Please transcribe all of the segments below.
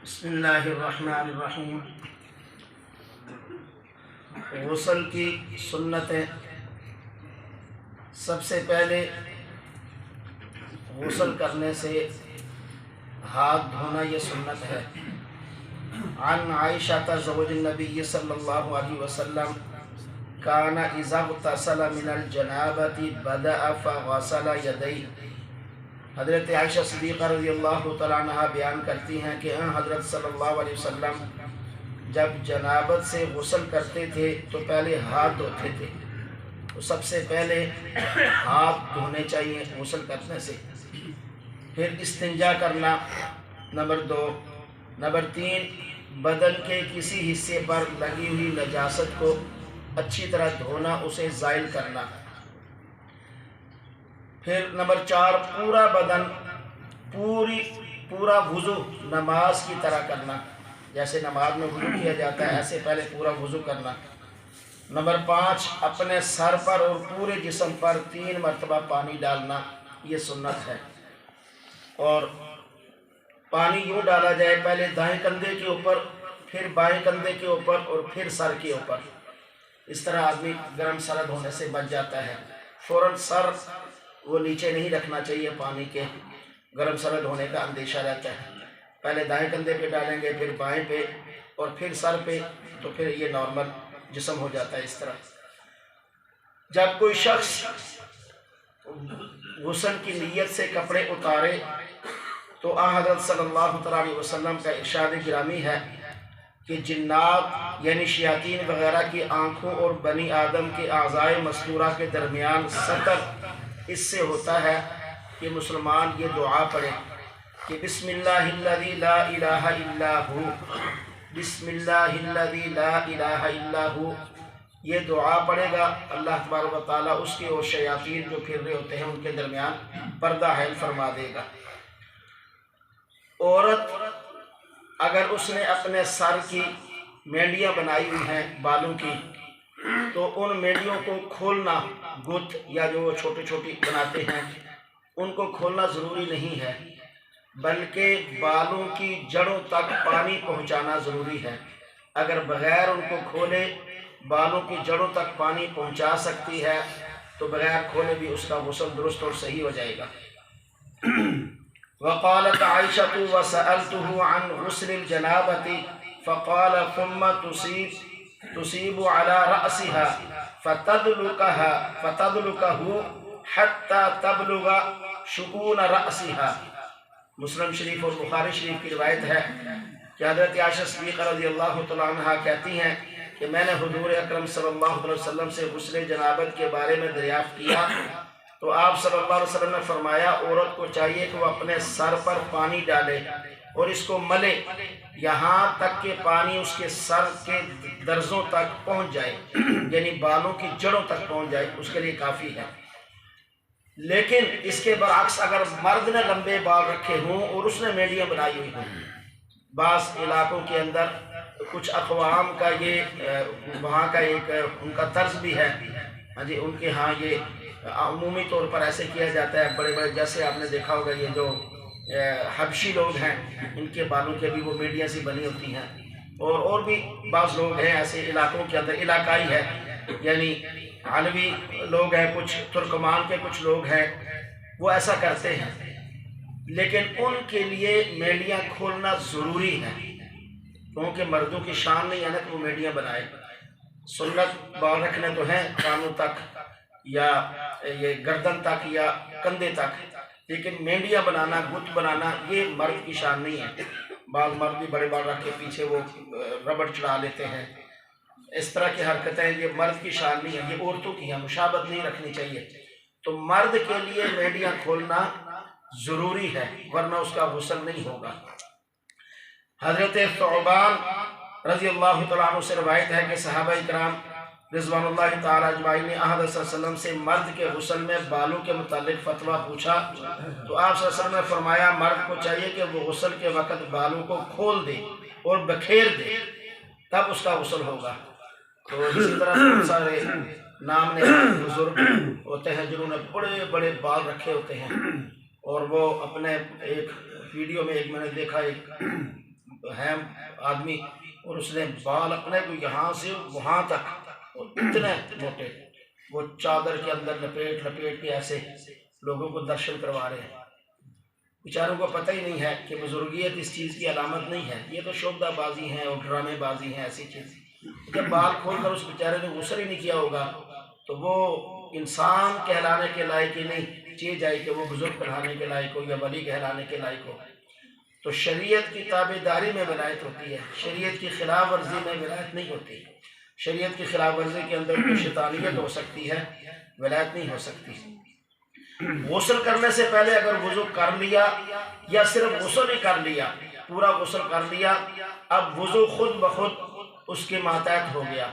بسم اللہ الرحمن الرحیم۔ غسل کی سنتیں، سب سے پہلے غسل کرنے سے ہاتھ دھونا یہ سنت ہے۔ عن عائشہ زوج النبی صلی اللہ علیہ وسلم کان اذا اغتسل من الجنابۃ بدأ فغسل یدیہ۔ حضرت عائشہ صدیقہ رضی اللہ تعالیٰ عنہ بیان کرتی ہیں کہ حضرت صلی اللہ علیہ وسلم جب جنابت سے غسل کرتے تھے تو پہلے ہاتھ دھوتے تھے۔ تو سب سے پہلے ہاتھ دھونے چاہیے غسل کرنے سے، پھر استنجا کرنا نمبر 2، نمبر 3 بدن کے کسی حصے پر لگی ہوئی نجاست کو اچھی طرح دھونا، اسے زائل کرنا، پھر نمبر 4 پورا بدن پورا وضو نماز کی طرح کرنا، جیسے نماز میں وضو کیا جاتا ہے ایسے پہلے پورا وضو کرنا۔ نمبر 5 اپنے سر پر اور پورے جسم پر 3 مرتبہ پانی ڈالنا، یہ سنت ہے۔ اور پانی یوں ڈالا جائے، پہلے دائیں کندھے کے اوپر، پھر بائیں کندھے کے اوپر اور پھر سر کے اوپر۔ اس طرح آدمی گرم سرد ہونے سے بچ جاتا ہے۔ فوراً سر وہ نیچے نہیں رکھنا چاہیے، پانی کے گرم سرد ہونے کا اندیشہ رہتا ہے۔ پہلے دائیں کندھے پہ ڈالیں گے، پھر بائیں پہ اور پھر سر پہ، تو پھر یہ نارمل جسم ہو جاتا ہے۔ اس طرح جب کوئی شخص غسل کی نیت سے کپڑے اتارے تو حضرت صلی اللہ علیہ وسلم کا ارشاد گرامی ہے کہ جنات یعنی شیاطین وغیرہ کی آنکھوں اور بنی آدم کے اعضائے مستورہ کے درمیان ستر اس سے ہوتا ہے کہ مسلمان یہ دعا پڑھے کہ بسم اللہ الذی لا الہ الا ہو، بسم اللہ الذی لا الہ الا ہو۔ یہ دعا پڑھے گا، اللہ تبارک و تعالیٰ اس کے اور شیاطین جو پھر رہے ہوتے ہیں ان کے درمیان پردہ حائل فرما دے گا۔ عورت اگر اس نے اپنے سر کی مینڈیاں بنائی ہوئی ہیں بالوں کی، تو ان مینڈیوں کو کھولنا، گت یا جو وہ چھوٹی چھوٹی بناتے ہیں ان کو کھولنا ضروری نہیں ہے، بلکہ بالوں کی جڑوں تک پانی پہنچانا ضروری ہے۔ اگر بغیر ان کو کھولے بالوں کی جڑوں تک پانی پہنچا سکتی ہے تو بغیر کھولے بھی اس کا غسل درست اور صحیح ہو جائے گا۔ وقالت عائشة وسألته عن غسل الجنابة فقال ثم تصيب على رأسها فتدلكه حتى تبلغ شقون رأسها۔ مسلم شریف اور بخاری شریف کی روایت ہے کہ حضرت عائشہ صدیقہ رضی اللہ تعالیٰ عنہ کہتی ہیں کہ میں نے حضور اکرم صلی اللہ علیہ وسلم سے غسل جنابت کے بارے میں دریافت کیا تو آپ صلی اللہ علیہ وسلم نے فرمایا عورت کو چاہیے کہ وہ اپنے سر پر پانی ڈالے اور اس کو ملے یہاں تک کہ پانی اس کے سر کے درزوں تک پہنچ جائے، یعنی بالوں کی جڑوں تک پہنچ جائے، اس کے لیے کافی ہے۔ لیکن اس کے برعکس اگر مرد نے لمبے بال رکھے ہوں اور اس نے مینڈیاں بنائی ہوئی ہوں، بعض علاقوں کے اندر کچھ اقوام کا یہ وہاں کا ایک ان کا طرز بھی ہے، ہاں جی، ان کے ہاں یہ عمومی طور پر ایسے کیا جاتا ہے۔ بڑے بڑے جیسے آپ نے دیکھا ہوگا یہ جو حبشی لوگ ہیں ان کے بالوں کے بھی وہ مینڈیاں سی بنی ہوتی ہیں، اور بھی بعض لوگ ہیں ایسے علاقوں کے اندر، علاقائی ہے یعنی علوی لوگ ہیں، کچھ ترکمان کے کچھ لوگ ہیں، وہ ایسا کرتے ہیں، لیکن ان کے لیے مینڈیاں کھولنا ضروری ہے کیونکہ مردوں کی شان نہیں ہے نا کہ وہ مینڈیاں بنائے۔ سنت بال رکھنے تو ہیں کانوں تک یا یہ گردن تک یا کندھے تک، لیکن مینڈیاں بنانا، گت بنانا یہ مرد کی شان نہیں ہے۔ بعض مرد بھی بڑے بال رکھ کے پیچھے وہ ربڑ چڑھا لیتے ہیں، اس طرح کی حرکتیں یہ مرد کی شان نہیں ہے، یہ عورتوں کی ہیں، مشابہت نہیں رکھنی چاہیے۔ تو مرد کے لیے مینڈیاں کھولنا ضروری ہے ورنہ اس کا غسل نہیں ہوگا۔ حضرت ثعبان رضی اللہ تعالیٰ عنہ سے روایت ہے کہ صحابہ اکرام رضوان اللہ تعالیٰ اجمعین نے حضرت صلی اللہ علیہ وسلم سے مرد کے غسل میں بالوں کے متعلق فتویٰ پوچھا تو آپ صلی اللہ علیہ وسلم نے فرمایا مرد کو چاہیے کہ وہ غسل کے وقت بالوں کو کھول دے اور بکھیر دے، تب اس کا غسل ہوگا۔ تو اسی طرح بہت سارے نام نے بزرگ ہوتے ہیں جنہوں نے بڑے بڑے بال رکھے ہوتے ہیں، اور وہ اپنے ایک ویڈیو میں ایک میں نے دیکھا، ایک ہے آدمی اور اس نے بال اپنے کو یہاں سے وہاں تک اور اتنے موٹے، وہ چادر کے اندر لپیٹ لپیٹ کے ایسے لوگوں کو درشن کروا رہے ہیں۔ بیچاروں کو پتہ ہی نہیں ہے کہ بزرگیت اس چیز کی علامت نہیں ہے، یہ تو شعبدہ بازی ہیں اور ڈرامے بازی ہیں، ایسی چیز۔ جب بال کھول کر اس بیچارے نے غسل ہی نہیں کیا ہوگا تو وہ انسان کہلانے کے لائق ہی نہیں، چیز جائے کہ وہ بزرگ کہلانے کے لائق ہو یا ولی کہلانے کے لائق ہو۔ تو شریعت کی تابعداری میں ولایت ہوتی ہے، شریعت کی خلاف ورزی میں ولایت نہیں ہوتی۔ شریعت کی خلاف ورزی کے اندر کوئی شیطانیت ہو سکتی ہے، ولایت نہیں ہو سکتی۔ غسل کرنے سے پہلے اگر وضو کر لیا یا صرف غسل ہی کر لیا، پورا غسل کر لیا، اب وضو خود بخود اس کے ماتحت ہو گیا،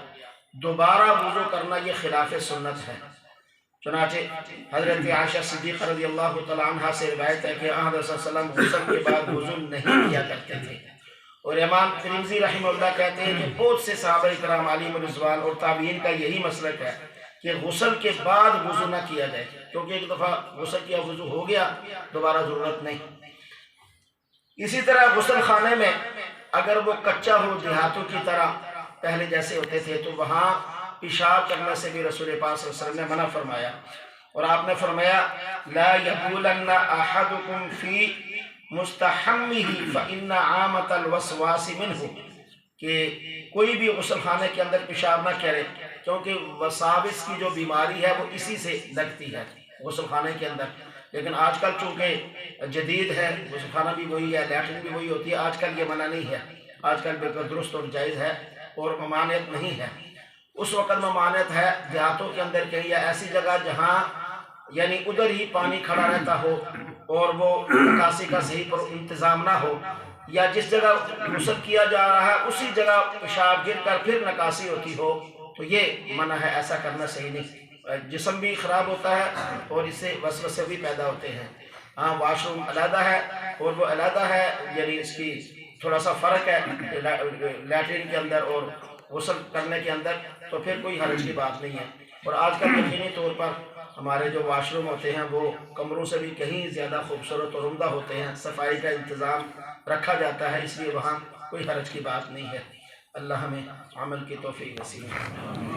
دوبارہ وضو کرنا یہ خلاف سنت ہے۔ چنانچہ حضرت عائشہ صدیقہ رضی اللہ تعالیٰ عنہ سے روایت ہے کہ آن حضرت صلی اللہ علیہ وسلم غسل کے بعد وضو نہیں کیا کرتے تھے، اور امام ترمذی رحمہ اللہ کہتے ہیں کہ بہت سے صحابہ کرام علیہم رضوان اور تابعین کا یہی مسلک ہے کہ غسل کے بعد وضو نہ کیا جائے، کیونکہ ایک دفعہ غسل کیا وضو ہو گیا، دوبارہ ضرورت نہیں۔ اسی طرح غسل خانے میں اگر وہ کچا ہو دیہاتوں کی طرح پہلے جیسے ہوتے تھے تو وہاں پیشاب کرنے سے بھی رسول پاک صلی اللہ علیہ وسلم نے منع فرمایا، اور آپ نے فرمایا لا یبولن احدکم فی مستحمہ فإن عامۃ الوسواس منہ، کہ کوئی بھی غسل خانے کے اندر پیشاب نہ کرے، کیونکہ وساوس کی جو بیماری ہے وہ اسی سے لگتی ہے غسل خانے کے اندر۔ لیکن آج کل چونکہ جدید ہے، غسل خانہ بھی وہی ہے، لیٹرن بھی وہی ہوتی ہے، آج کل یہ منع نہیں ہے، آج کل بالکل درست اور جائز ہے اور ممانعت نہیں ہے۔ اس وقت ممانعت ہے دیہاتوں کے اندر کہیں یا ایسی جگہ جہاں یعنی ادھر ہی پانی کھڑا رہتا ہو اور وہ نکاسی کا صحیح پر انتظام نہ ہو، یا جس جگہ غسل کیا جا رہا ہے اسی جگہ پیشاب گر کر پھر نکاسی ہوتی ہو، تو یہ منع ہے، ایسا کرنا صحیح نہیں۔ جسم بھی خراب ہوتا ہے اور اس سے وسوسے بھی پیدا ہوتے ہیں۔ ہاں واش روم علیحدہ ہے اور وہ علیحدہ ہے، یعنی اس کی تھوڑا سا فرق ہے لیٹرین کے اندر اور غسل کرنے کے اندر، تو پھر کوئی حرج کی بات نہیں ہے۔ اور آج کل یقینی طور پر ہمارے جو واش روم ہوتے ہیں وہ کمروں سے بھی کہیں زیادہ خوبصورت اور عمدہ ہوتے ہیں، صفائی کا انتظام رکھا جاتا ہے، اس لیے وہاں کوئی حرج کی بات نہیں ہے۔ اللہ ہمیں عمل کی توفیق نصیب فرمائے۔